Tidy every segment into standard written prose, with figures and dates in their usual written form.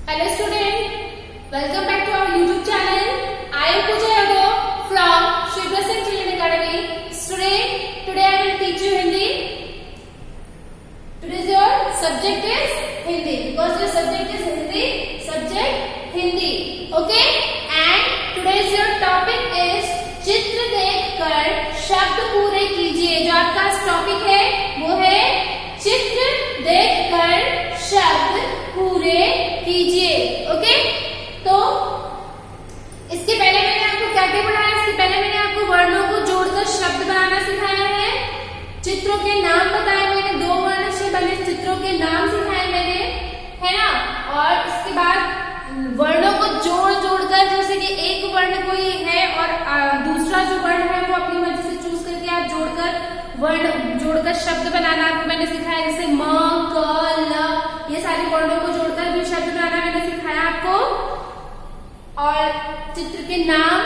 Hello student, welcome back to our YouTube channel. I am Pooja Yadav from Shri Blessing Children Academy. Student, today I will teach you Hindi. Today's your subject is Hindi because your subject is Hindi. Subject Hindi. Okay? And today's your topic is चित्र देखकर शब्द पूरे कीजिए. जो आपका topic है वो है चित्र देखकर शब्द पूरे कीजिए. ओके, तो इसके पहले मैंने आपको क्या क्या पढ़ाया. इसके पहले मैंने आपको वर्णों को जोड़कर शब्द बनाना सिखाया है. चित्रों के नाम बताए मैंने, 2 वर्ण से बने चित्रों के नाम सिखाए मैंने, है ना. और इसके बाद वर्णों को जोड़कर, जैसे कि एक वर्ण कोई है और दूसरा जो वर्ण है वो अपनी मर्जी से चूज करके आप जोड़कर शब्द बनाना आपको मैंने सिखाया. जैसे म, क, ल, ये सारे वर्णों को जोड़कर भी शब्द बनाना मैंने सिखाया आपको. और चित्र के नाम,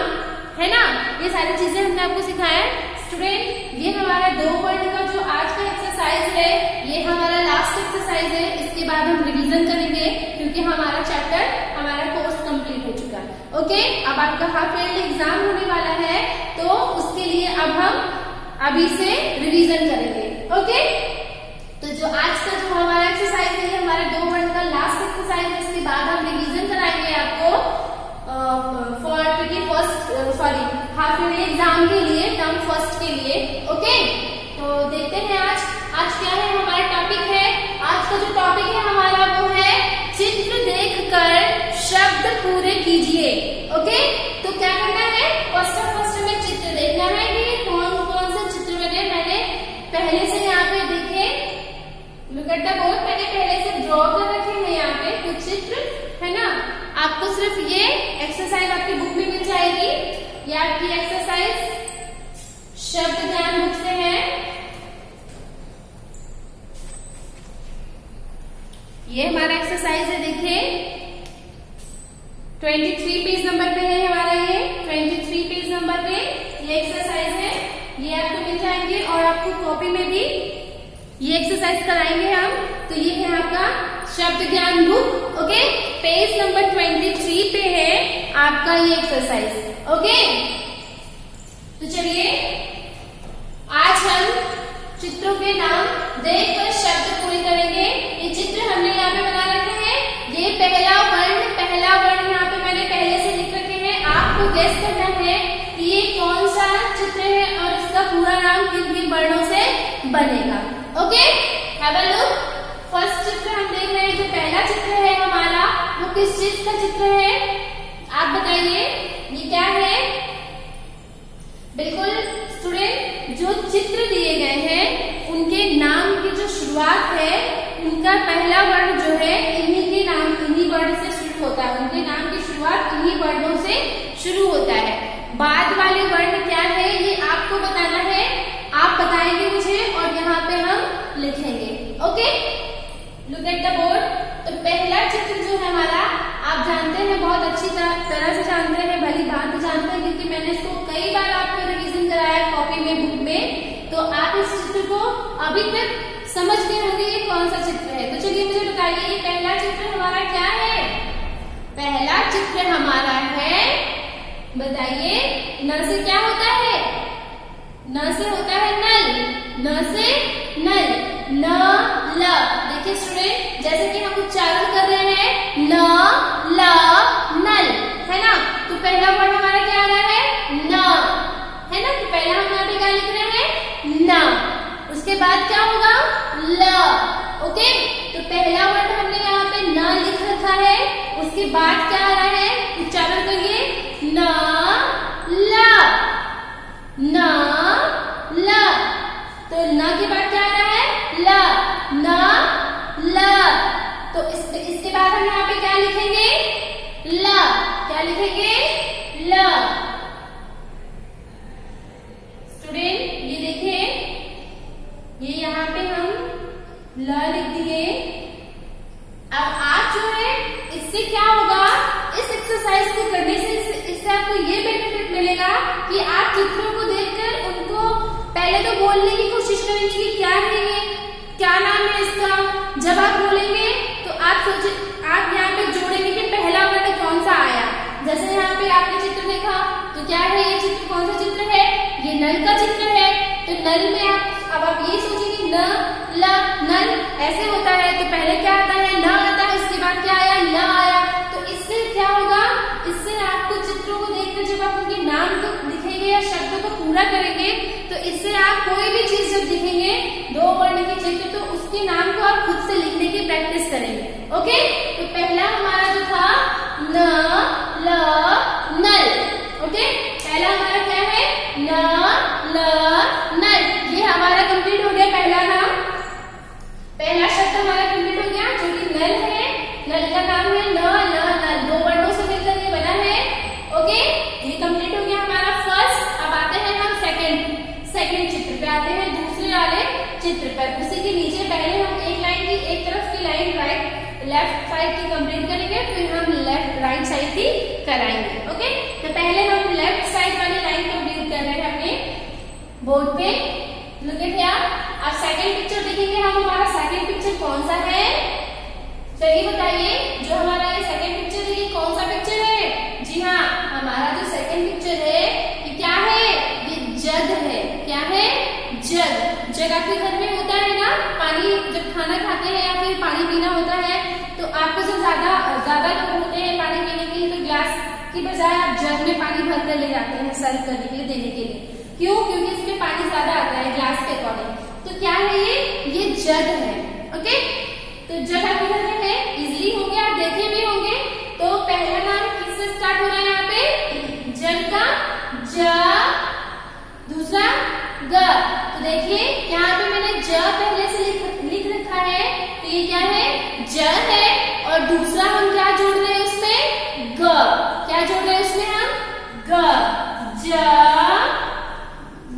है ना, ये सारी चीजें हमने आपको सिखाया. स्टूडेंट, ये हमारा 2 वर्ण का जो आज का एक्सरसाइज है, ये हमारा लास्ट एक्सरसाइज है. इसके बाद हम रिवीजन करेंगे क्योंकि हमारा चैप्टर, हमारा कोर्स कंप्लीट हो चुका है. ओके, अब आपका हाफ ईयरली एग्जाम होने वाला है, तो उसके लिए अब हम अभी से रिवीजन करेंगे. ओके, तो जो आज का जो हमारा एक्सरसाइज है, ये हमारा 2 वर्ण का लास्ट एक्सरसाइज है. इसके बाद हम रिवीजन कराएंगे आपको फॉर हाफ ईयरली एग्जाम के लिए, टर्म फर्स्ट के लिए. ओके, तो देखते हैं आज क्या है हमारा टॉपिक है. आज का जो टॉपिक है हमारा वो है चित्र देखकर शब्द पूरे कीजिए. ओके, तो क्या करना है, फर्स्ट में चित्र देखना है कि कौन कौन से चित्र मैंने पहले से यहाँ पे देखे. लुक एट द बोर्ड, मैंने पहले से ड्रॉ कर रखे हैं यहाँ पे कुछ चित्र, है ना. आपको सिर्फ ये एक्सरसाइज आपकी बुक में मिल जाएगी. ये आपकी एक्सरसाइज शब्द ज्ञान बुक से है. ये हमारा एक्सरसाइज है, देखिए 23 पेज नंबर पे है हमारा. ये 23 पेज नंबर पे ये एक्सरसाइज है. ये आपको मिल जाएंगे और आपको कॉपी में भी ये एक्सरसाइज कराएंगे हम. तो ये है आपका शब्द ज्ञान बुक. ओके, पेज नंबर 23 पे है आपका ये एक्सरसाइज. ओके, तो चलिए आज हम चित्रों के नाम देखकर शब्द पूरे करेंगे. ये चित्र हमने यहाँ पे बना रखे हैं. ये पहला वर्ण यहाँ पे मैंने पहले से लिख रखे हैं. आपको गेस करना है कि ये कौन सा चित्र है और इसका पूरा नाम किन किन वर्णों से बनेगा. Okay, have a look. First चित्र हम देख रहे हैं. जो पहला चित्र है हमारा वो किस चीज का चित्र है, आप बताइए. ये क्या है? बिल्कुल स्टूडेंट, जो चित्र दिए गए हैं उनके नाम की जो शुरुआत है, उनका पहला वर्ण जो है इन्हीं वर्ण से शुरू होता है. उनके नाम की शुरुआत इन्हीं वर्णों से शुरू होता है. बाद वाले वर्ण क्या है ये आपको बताना है. आप बताएंगे मुझे और यहाँ पे हम लिखेंगे. Okay, look at the board. तो पहला चित्र जो है हमारा, आप जानते हैं, बहुत अच्छी तरह से जानते हैं, भली भांति जानते हैं, क्योंकि मैंने इसको कई बार आपको रिवीजन कराया कॉपी में, बुक में. तो आप इस चित्र को अभी तक समझ गए होंगे ये कौन सा चित्र है. तो चलिए मुझे बताइए, ये पहला चित्र हमारा क्या है. पहला चित्र हमारा है, बताइए, न से क्या होता है. न से होता है नल. न से नल, न ल. देखिए स्टूडेंट, जैसे कि हम उच्चारण कर रहे हैं न ल नल, है ना. तो पहला वर्ण हमारा क्या आ रहा है, न, है ना. तो पहला हम यहाँ पे क्या लिख रहे हैं, न. उसके बाद क्या होगा, ल. ओके, तो पहला वर्ण हमने यहाँ पे न लिख रखा है. उसके बाद क्या आ रहा है, उच्चारण करिए, न ल, न ल. तो न के बाद क्या आ रहा है, ल, न ल. तो इसके बाद हम यहाँ पे क्या लिखेंगे, ल. क्या लिखेंगे, ल. स्टूडेंट, ये देखिए, ये यहाँ पे हम ल लिख दिए. अब आप जो है, इससे क्या होगा, इस एक्सरसाइज को करने से इससे आपको ये बेनिफिट मिलेगा कि आप चित्रों को देखकर उनको पहले तो बोलने की कोशिश करेंगे कि क्या है ये, क्या नाम है इसका. जब आप बोलेंगे तो आप यहाँ पे जोड़ेंगे जैसे यहाँ पे आपने चित्र देखा, तो क्या है ये चित्र, कौन सा चित्र है, ये नल का चित्र है। तो नल में आप ये सोचेंगे न ल नल ऐसे होता है, तो पहले क्या आता है, न आता है, उसके बाद क्या आया, ल आया। तो इससे क्या होगा, इससे आपको चित्रों को देखकर जब आप उनके नाम को लिखेंगे या शब्दों को पूरा करेंगे, तो इससे आप कोई भी चीज जब दिखेंगे 2 वर्ण के चित्र, तो उसके नाम को आप खुद से लिखने की प्रैक्टिस करेंगे। ओके, तो पहला हमारा जो था न ल नल। ओके, पहला हमारा क्या है, न ल नल। ये हमारा कंप्लीट हो गया पहला नाम, पहला शब्द हमारा कंप्लीट हो गया, जो कि नल है। नल का नाम है न ल नल, 2 वर्णों से मिलकर ये बना है। ओके, ये कंप्लीट हो गया हमारा फर्स्ट। अब आते हैं हम सेकंड चित्र पे आते हैं, दूसरे वाले चित्र पर। उसी के नीचे पहले हम एक लाइन की, एक तरफ की लाइन लेफ्ट साइड की कंप्लीट करेंगे, फिर हम लेफ्ट राइट साइड की कराएंगे। ओके, तो पहले हम लेफ्ट साइड वाली लाइन कंप्लीट कर रहे हैं अपने बोर्ड पे। Look at here. अब सेकंड पिक्चर देखेंगे हम, हमारा सेकंड पिक्चर कौन सा है, चलिए बताइए। जो हमारा ये सेकंड पिक्चर है, ये कौन सा पिक्चर है, जी हाँ, हमारा जो सेकंड पिक्चर है ये क्या है, ये जग है। क्या है, जग। जग आपके घर में होता है ना, पानी जब खाना खाते हैं या फिर पानी पीना होता है, तो आपको जब ज्यादा लोग होते हैं पानी पीने के लिए, तो ग्लास की बजाय आप जग में पानी भर कर ले जाते हैं सर्व करने के लिए, देने के लिए। क्यों, क्योंकि इसमें पानी ज्यादा आता है ग्लास के अकॉर्डिंग। तो क्या है ये जग है। ओके, तो जग आपके घर में है, इजिली हो गया, आप देखे भी होंगे। तो पहला नाम किससे स्टार्ट हो रहा है यहाँ पे, जग का ज, दूसरा ग। तो देखिए यहाँ पे मैंने ज पहले से लिख रखा है, तो ये क्या है, ज है। और दूसरा हम क्या जोड़ रहे हैं उसमें, ग। क्या जोड़ रहे हैं उसमें हम, ग, ज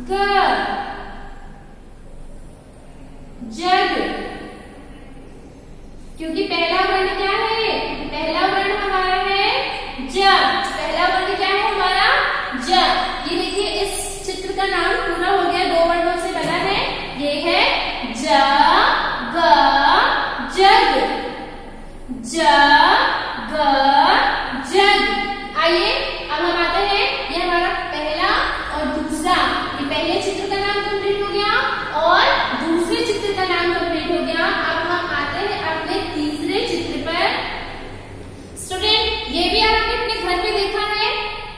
ग, जग। क्योंकि पहला वर्ण क्या है, पहला वर्ण हमारा है ज, पहला वर्ण क्या है हमारा, ज। ये देखिए इस चित्र का नाम पूरा हो गया, 2 वर्णों से बना है, ये है ज ग जग, ज ग जग। आइए अब हम आते हैं, ये हमारा पहला और दूसरा, ये पहले चित्र का नाम कंप्लीट हो गया और दूसरे चित्र का नाम कंप्लीट हो गया। अब हम आते हैं अपने तीसरे चित्र पर। स्टूडेंट, ये भी आपने अपने घर में देखा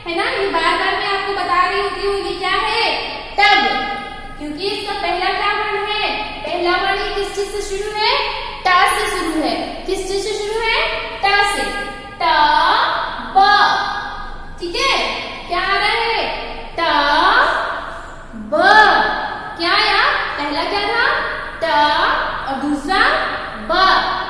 है ना, ये बार बार मैं आपको बता रही होती हूँ, ये क्या है, टब। क्योंकि इसका पहला क्या वर्ण है, पहला वर्ण किस चीज से शुरू है, टा से शुरू है। किस चीज से शुरू है, टा से, टा ब। ठीक है, क्या आ रहा है, टा ब। क्या आया, पहला क्या था, टा और दूसरा ब।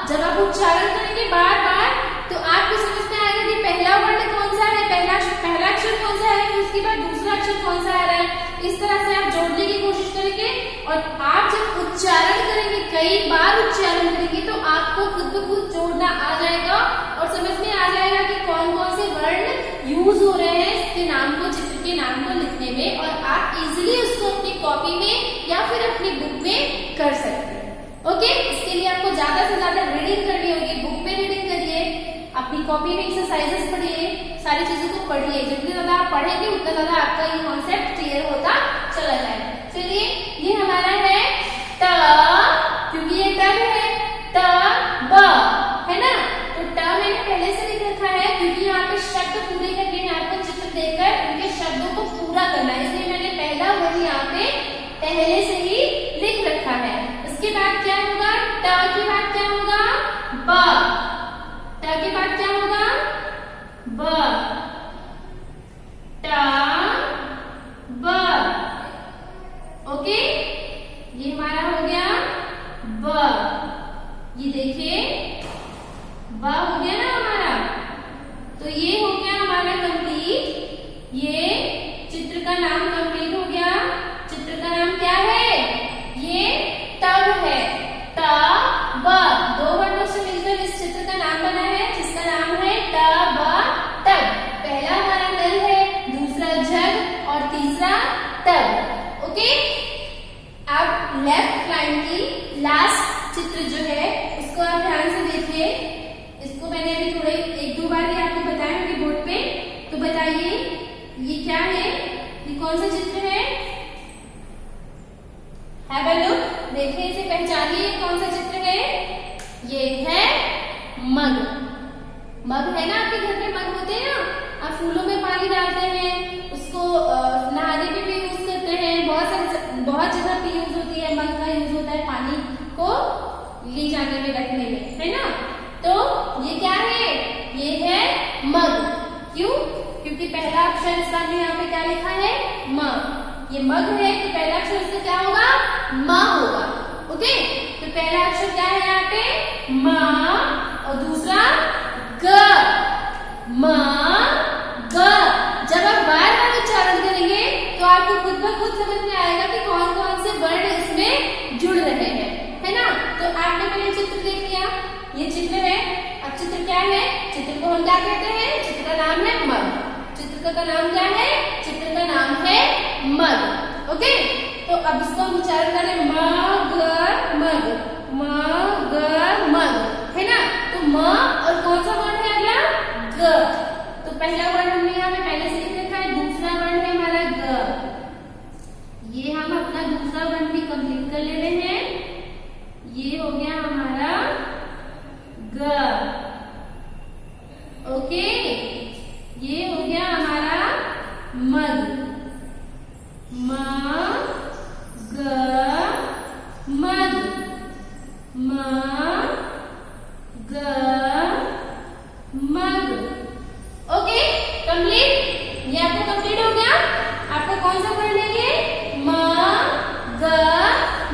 जब आप उच्चारण करेंगे बार बार, तो आपको समझ में आएगा कि पहला वर्ण कौन सा है, पहला अक्षर कौन सा है, फिर उसके बाद दूसरा अक्षर कौन सा आ रहा है। इस तरह से आप जोड़ने की कोशिश करेंगे, और आप जब उच्चारण करेंगे, कई बार उच्चारण करेंगे, तो आपको खुद ब खुद जोड़ना आ जाएगा और समझ में आ जाएगा कि कौन कौन से वर्ण यूज हो रहे हैं इसके नाम को, चित्र के नाम को लिखने में, और आप इजिली उसको अपनी कॉपी में या फिर अपनी बुक में कर सकते हैं। ओके, इसके लिए आपको ज्यादा से ज्यादा रीडिंग करनी होगी, बुक में रीडिंग करिए, अपनी कॉपी में एक्सरसाइजेस पढ़िए, सारी चीजों को पढ़िए। जितने ज्यादा आप पढ़ेंगे उतना ज्यादा आपका ये कॉन्सेप्ट क्लियर होता चला जाएगा। चलिए, ये हमारा है ट, क्योंकि ये टब है, ट ब है ना, तो ट मैंने पहले से लिख रखा है, क्योंकि यहाँ पे शब्द पूरे करके यहाँ पर चित्र देखकर उनके शब्दों को पूरा करना है, इसलिए मैंने पहला वर्ण यहाँ पे पहले से ही लिख रखा है। उसके बाद क्या होगा, ट के बाद क्या होगा, ब। ट के बाद क्या होगा, ब, टा ब। ओके, ये हमारा हो गया ब। ये देखिए ब हो गया ना हमारा, तो ये हो गया हमारा कंप्लीट। ये चित्र का नाम कंप्लीट हो गया। चित्र का नाम क्या है, ये टब है, ट ब, 2 वर्णों से मिलकर इस चित्र का नाम बना है, जिसका नाम है ट ब टब। पहला हमारा नल है, दूसरा जग और तीसरा टब। ओके, अब लेफ्ट लाइन की लास्ट चित्र जो है उसको आप ध्यान से देखिए। इसको मैंने अभी थोड़े 1-2 बार ही आपको बताया है बोर्ड पे, तो कौन सा चित्र है? हैव अ लुक, देखिए इसे पहचानिए कौन सा चित्र है? ये है मग। मग है ना, आपके घर में मग होते हैं ना, आप फूलों में पानी डालते हैं, उसको नहाने में भी यूज करते हैं, बहुत जगह पे यूज होती है, मग का यूज होता है पानी को ले जाने में, रखने में, है ना। तो ये क्या है? ये है मग। क्यों? क्योंकि पहला अक्षर इसका में यहाँ पे क्या लिखा है? म। ये मग है तो पहला अक्षर इसका क्या होगा? म होगा। ओके, तो पहला अक्षर क्या है यहाँ पे? म, और दूसरा ग। म ग। जब आप बार बार उच्चारण करेंगे तो आपको खुद ब खुद समझ में आएगा कि कौन कौन से वर्ण इसमें जुड़ रहे हैं, है ना। तो आपने पहले चित्र देख लिया, ये चित्र है। अब चित्र क्या है? चित्र को हम क्या कहते हैं? चित्र का नाम है मग। चित्र का नाम क्या है? चित्र का नाम है मग। ओके, तो अब इसको हम उच्चारण करें मग मग, मग मग, है ना। तो म और कौन सा वर्ण है अगला? ग। तो पहला वर्ण हमने यहाँ पे पहले से लिख रखा है, दूसरा वर्ण है हमारा ग। ये हम अपना दूसरा वर्ण भी कंप्लीट कर ले रहे हैं। ये हो गया हमारा ग। ओके, ये हो गया हमारा मग। म ग मग, म ग मग। Okay, complete. ये आपको कंप्लीट हो गया। आपका कौन सा वर्ण है ये? म ग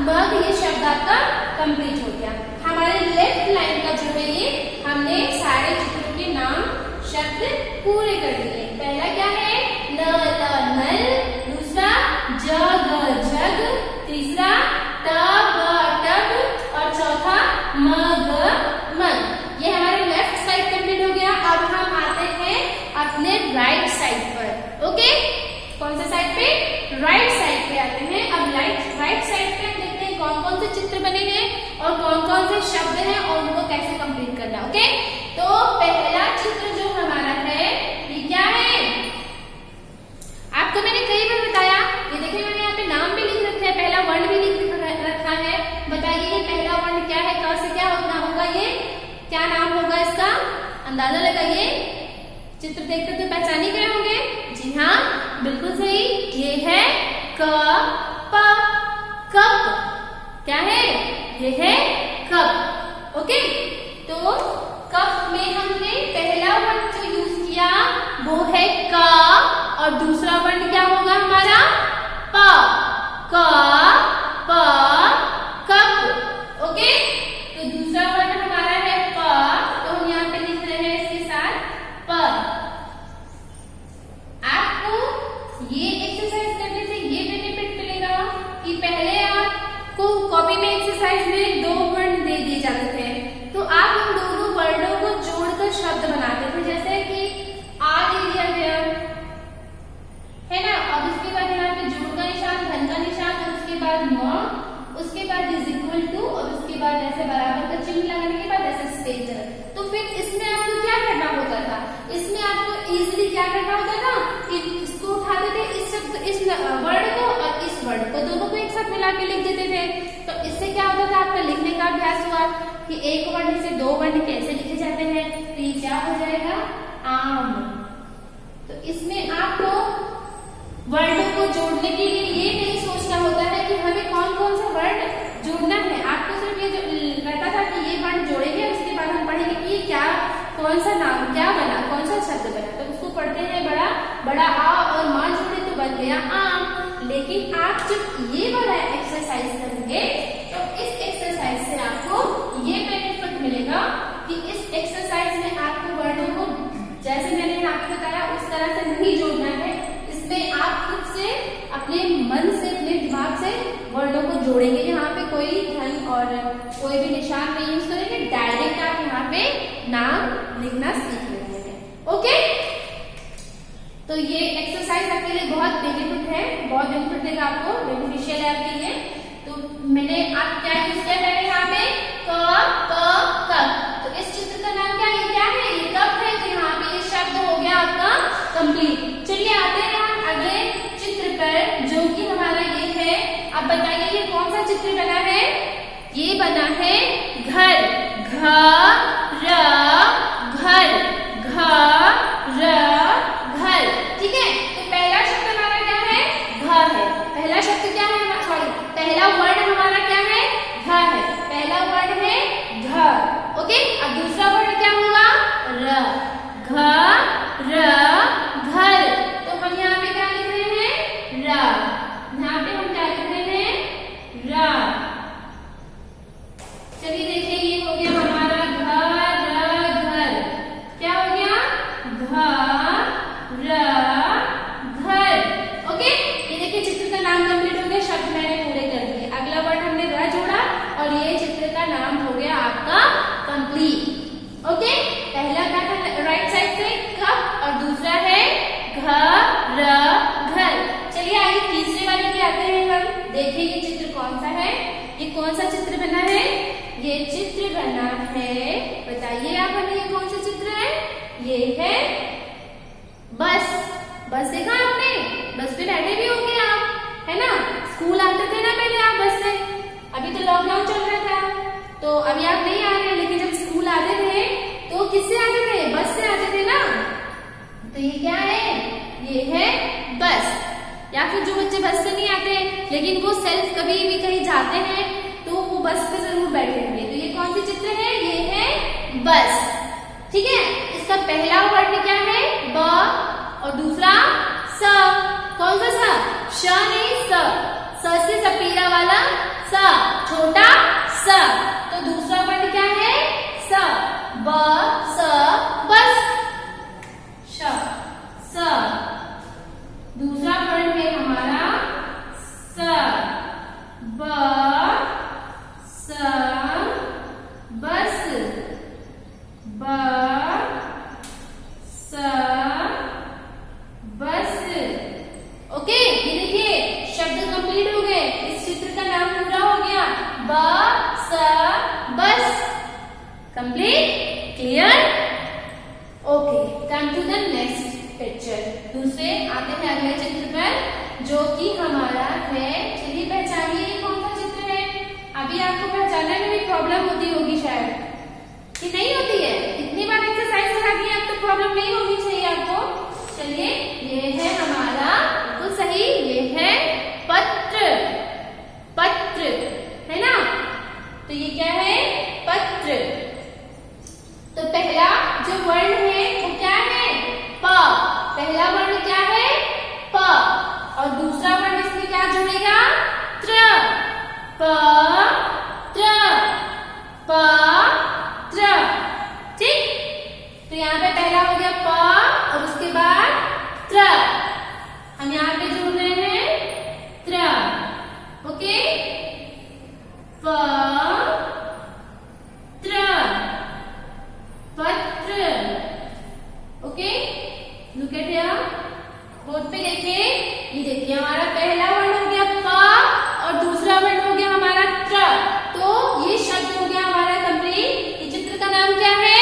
मग। ये शब्द आपका कंप्लीट हो गया। हमारे लेफ्ट लाइन का जो है ये हमने सारे चित्रों के नाम शब्द पूरे कर दिए। पहला क्या है? न ल नल, दूसरा जग जग, तीसरा टब टब, और चौथा मग मग। ये हमारे लेफ्ट साइड कंप्लीट हो गया। अब हम आते हैं अपने राइट साइड पर। ओके, कौन सा साइड पे? राइट साइड पे आते हैं। अब राइट साइड पे हम देखते हैं कौन कौन से चित्र बने हैं और कौन कौन से शब्द हैं और उनको कैसे कंप्लीट करना। ओके, तो पहला चित्र जो हमारा है ये क्या है? आपको मैंने कई बार बताया, ये देखिए मैंने यहाँ पे नाम भी लिख रखा है, पहला वर्ण भी लिख रखा है। बताइए ये पहला वर्ण क्या है? क से क्या होगा? ये क्या नाम होगा इसका? अंदाजा लगाइए। चित्र देखकर तो पहचान ही गए होंगे। जी हाँ, बिल्कुल सही, ये है क प, कप। क्या है? ये है कप। ओके, तो कप में हमने पहला वर्ण जो यूज किया वो है क, और दूसरा वर्ण क्या होगा हमारा? प। क प कप। ओके, तो दूसरा वर्ण हमारा है प, तो हम यहाँ पे लिख रहे हैं इसके साथ प। आपको ये एक्सरसाइज करने से ये बेनिफिट मिलेगा कि पहले आपको कॉपी में एक्सरसाइज में दो वर्ण दे दिए जाते थे, तो आप उन दोनों वर्णों को जोड़कर शब्द बनाते थे। जैसे कि आ दे दिया गया है ना, अब उसके बाद यहाँ पे जोड़ का निशान, धन का निशान, और उसके बाद म, उसके बाद इज इक्वल टू, और उसके बाद ऐसे बराबर का चिन्ह लगाने के बाद ऐसे स्पेस। तो फिर इसमें आपको क्या करना होता था? इसमें आपको इजीली क्या करना होता था कि इसको उठाते थे, इस शब्द, इस वर्ण को और इस वर्ण को, दोनों को एक साथ मिला के लिख देते थे। तो इससे क्या होता था? आपका लिखने का अभ्यास हुआ कि एक वर्ण से दो वर्ण कैसे लिखे जाते हैं। तो ये क्या हो जाएगा? आम। तो इसमें आपको वर्णों को जोड़ने के लिए ये नहीं सोचना होता है कि हमें कौन कौन सा वर्ण जोड़ना है। आपको सिर्फ ये रहता था कि ये वर्ण जोड़ेंगे, उसके बाद हम पढ़ेंगे कि क्या, कौन सा नाम क्या बना, कौन सा शब्द बना। तो उसको पढ़ते हैं बड़ा आ और माँ जोड़े तो बन गया आम। लेकिन आप जब ये वाला एक्सरसाइज करेंगे तो इस एक्सरसाइज से आपको ये बेनिफिट मिलेगा कि इस एक्सरसाइज में आपको वर्णों को जैसे मैंने आपको बताया उस तरह से नहीं जोड़ना है। इसमें आप खुद से अपने मन से, अपने दिमाग से वर्णों को जोड़ेंगे। यहाँ पे कोई धन और कोई भी निशान नहीं यूज करेंगे, डायरेक्ट आप यहाँ पे नाम लिखना सीख रहे हैं। ओके, तो ये एक्सरसाइज आपके लिए बहुत बेनिफिट है, बहुत बेनिफिट देगा आपको, बेनिफिशियल है आपके लिए। तो मैंने आप क्या यूज किया पहले यहाँ पे? क प कप। तो इस चित्र का नाम क्या है? क्या है? ये कप है। तो यहाँ पे ये शब्द हो गया आपका कंप्लीट। चलिए आते हैं हम अगले चित्र पर। ये बना है घर, घ र घर, घ र घर। ठीक है, तो पहला शब्द हमारा क्या है? घ है। पहला शब्द क्या है? सॉरी, पहला वर्ड हमारा क्या है? घ है। पहला वर्ड है घ। ओके, अब दूसरा वर्ड क्या होगा? र, घ र घर। तो हम यहाँ पे क्या लिख रहे हैं? र। यहाँ पे हम क्या लिख रहे हैं? र। चलिए देखिए, ये हो गया हमारा घर र घर। क्या हो गया? घर र घर। ओके, ये देखिए चित्र का नाम कंप्लीट हो गया, शब्द मैंने पूरे कर दिए। अगला वर्ड हमने र जोड़ा और ये चित्र का नाम हो गया आपका कंप्लीट। ओके, पहला क्या था राइट साइड से? कप, और दूसरा है घर र घर। चलिए आगे तीसरे वाले पे आते हैं हम। देखिए ये चित्र कौन सा है? ये कौन सा चित्र बना है? ये चित्र बना है, बताइए आप हमें, ये कौन सा चित्र है? ये है बस। बस देखा आपने? बस पे बैठे भी होंगे आप, है ना? स्कूल आते थे ना पहले आप बस से। अभी तो लॉकडाउन चल रहा था, तो अभी आप नहीं आ रहे, लेकिन जब स्कूल आते थे तो किससे आते थे? बस से आते थे ना। तो ये क्या है? ये है बस। या फिर जो बच्चे बस से नहीं आते लेकिन वो सेल्फ कभी भी कहीं जाते हैं तो वो बस पे जरूर बैठेंगे। तो ये कौन सी चित्र है? ये है बस। ठीक है, इसका पहला वर्ड क्या है? ब, और दूसरा स। कौन सा स? श नहीं, स। स से सपेरा वाला स, छोटा स। तो दूसरा वर्ड क्या है? स, ब स बस। श, स। दूसरा वर्ड है हमारा स, ब स बस, ब स बस। ओके, ये देखिए शब्द कंप्लीट हो गए, इस चित्र का नाम पूरा हो गया, ब स बस। Complete, clear? Okay, come to the next picture. दूसरे आते हैं अगले चित्र पर, जो कि हमारा है, चलिए पहचानिए ये कौन सा चित्र है? अभी आपको पहचानने में भी प्रॉब्लम होती होगी शायद, कि नहीं होती है? इतनी बार एक्सरसाइज करा दी, अब तो प्रॉब्लम नहीं होनी चाहिए आपको। चलिए, ये है हमारा, बिल्कुल सही, ये है पत्र। पत्र है ना? तो ये क्या है? पत्र। तो पहला जो वर्ण है वो क्या है? प। पहला वर्ण क्या है? प, और दूसरा वर्ण इसमें क्या जुड़ेगा? त्र। प त्र, प त्र। ठीक, तो यहाँ पे पहला हो गया प और उसके बाद त्र। हम यहाँ पे जोड़ रहे हैं त्र। ओके, प त्र, पत्र। Okay, look at here, board पे देखिए, ये देखिए हमारा पहला वर्ण हो गया प और दूसरा वर्ण हो गया हमारा त्र। तो ये शब्द हो गया हमारा कंप्लीट। ये चित्र का नाम क्या है?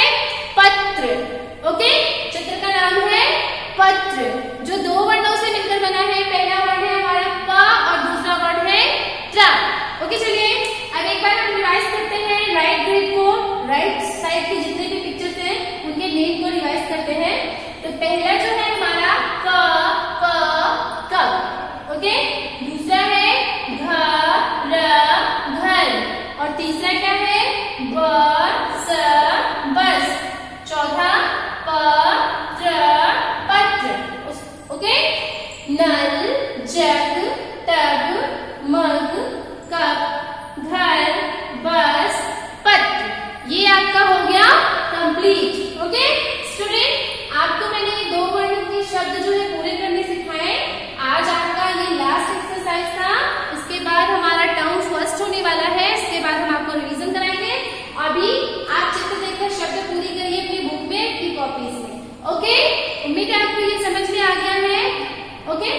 पत्र। ओके, चित्र का नाम है पत्र, जो दो वर्णों से मिलकर बना है। पहला वर्ण है हमारा प और दूसरा वर्ण है त्र। ओके, चलिए अब एक बार हम रिवाइज करते हैं राइट ग्रेड को। राइट साइड के जितने भी पिक्चर्स हैं उनके नेम को रिवाइज करते हैं। तो पहला जो है हमारा क, प, कप। ओके, दूसरा है घ र घर, और तीसरा क्या है? ब स बस। चौथा प त्र पत्र। ओके, नल, जग, टब, मग, कप, घर, बस, पत्र। ये आपका हो गया कंप्लीट। ओके स्टूडेंट, आपको मैंने ये दो वर्णों के शब्द जो है पूरे करने सिखाए। आज आपका ये लास्ट एक्सरसाइज था, इसके बाद हमारा टर्म फर्स्ट होने वाला है। इसके बाद हम आपको रिवीजन कराएंगे। अभी आप चित्र देखकर शब्द पूरी करिए अपनी बुक में, अपनी कॉपीज में। ओके, उम्मीद है आपको ये समझ में आ गया है। ओके,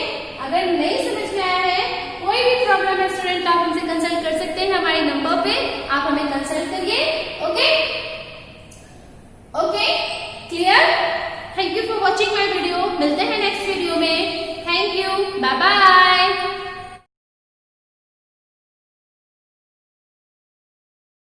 अगर नहीं समझ में आया है, कोई भी प्रॉब्लम है स्टूडेंट, आप हमसे कंसल्ट कर सकते हैं हमारे नंबर पे, आप हमें कंसल्ट करिए। Okay okay, clear? Thank you for watching my video. मिलते हैं नेक्स्ट वीडियो में। Thank you, bye bye.